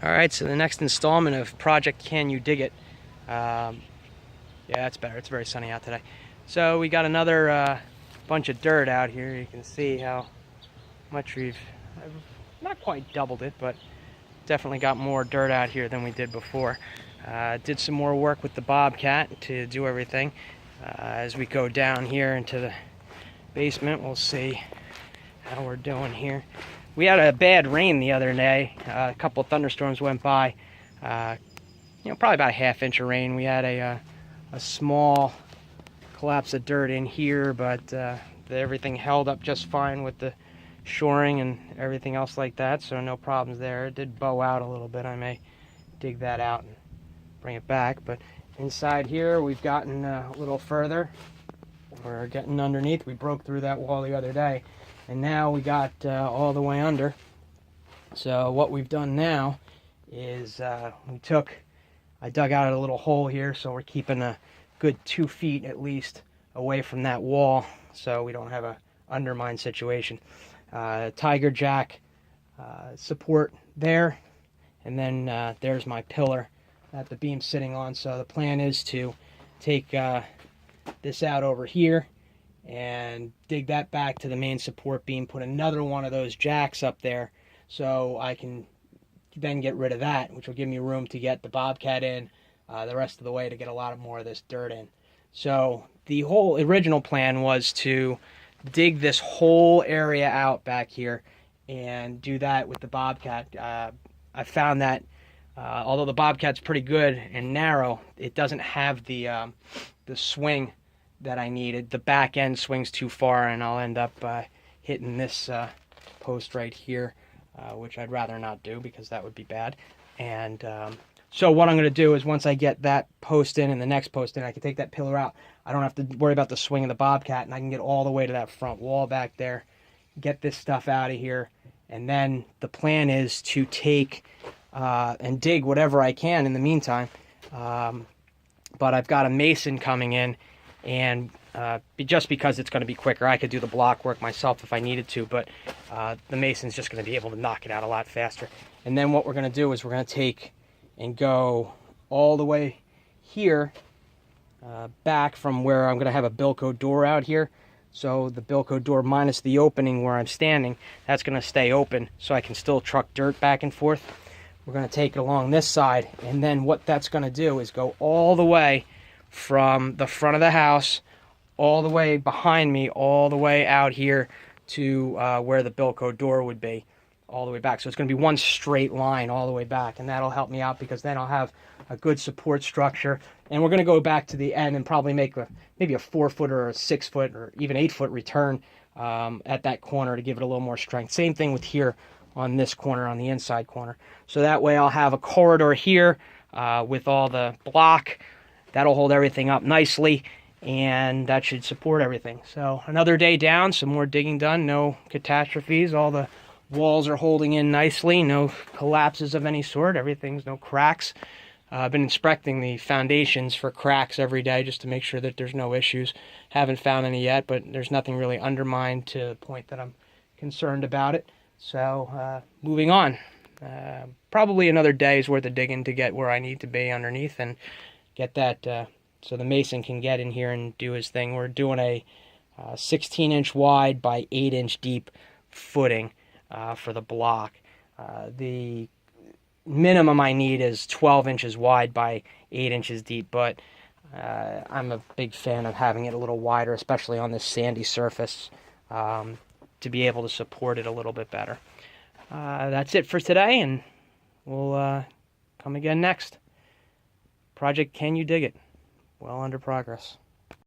Alright, so the next installment of Project Can You Dig It? Yeah, that's better. It's very sunny out today. So we got another bunch of dirt out here. You can see how much I've not quite doubled it, but definitely got more dirt out here than we did before. Did some more work with the Bobcat to do everything. As we go down here into the basement, we'll see how we're doing here. We had a bad rain the other day. A couple of thunderstorms went by. Probably about a half-inch of rain. We had a small collapse of dirt in here, but everything held up just fine with the shoring and everything else like that, so no problems there. It did bow out a little bit. I may dig that out and bring it back, but inside here we've gotten a little further. We're getting underneath. We broke through that wall the other day, and now we got all the way under. So what we've done now is I dug out a little hole here, so we're keeping a good 2 feet at least away from that wall, so we don't have a undermine situation. Tiger jack support there, and then there's my pillar that the beam's sitting on. So the plan is to take this out over here and dig that back to the main support beam, put another one of those jacks up there, so I can then get rid of that, which will give me room to get the Bobcat in the rest of the way to get a lot more of this dirt in. So the whole original plan was to dig this whole area out back here and do that with the Bobcat. I found that although the Bobcat's pretty good and narrow, it doesn't have the swing that I needed. The back end swings too far, and I'll end up hitting this post right here, which I'd rather not do because that would be bad. And so what I'm going to do is, once I get that post in and the next post in, I can take that pillar out. I don't have to worry about the swing of the Bobcat, and I can get all the way to that front wall back there, get this stuff out of here, and then the plan is to take and dig whatever I can in the meantime. But I've got a mason coming in, and just because it's going to be quicker, I could do the block work myself if I needed to, but the mason's just going to be able to knock it out a lot faster. And then what we're going to do is we're going to take and go all the way here back from where I'm going to have a Bilco door out here. So the Bilco door minus the opening where I'm standing, that's going to stay open so I can still truck dirt back and forth. We're going to take it along this side, and then what that's going to do is go all the way from the front of the house, all the way behind me, all the way out here to where the Bilco door would be, all the way back. So it's going to be one straight line all the way back, and that'll help me out because then I'll have a good support structure. And we're going to go back to the end and probably make maybe a 4-foot or a 6-foot or even 8-foot return at that corner to give it a little more strength. Same thing with here on this corner, on the inside corner. So that way I'll have a corridor here with all the block. That'll hold everything up nicely, and that should support everything. So another day down, some more digging done, no catastrophes. All the walls are holding in nicely, no collapses of any sort, everything's no cracks. I've been inspecting the foundations for cracks every day just to make sure that there's no issues. Haven't found any yet, but there's nothing really undermined to the point that I'm concerned about it. So moving on. Probably another day's worth of digging to get where I need to be underneath and get that so the mason can get in here and do his thing. We're doing a 16-inch wide by 8-inch deep footing for the block. The minimum I need is 12 inches wide by 8 inches deep, but I'm a big fan of having it a little wider, especially on this sandy surface, to be able to support it a little bit better. That's it for today, and we'll come again next. Project Can You Dig It? Well under progress.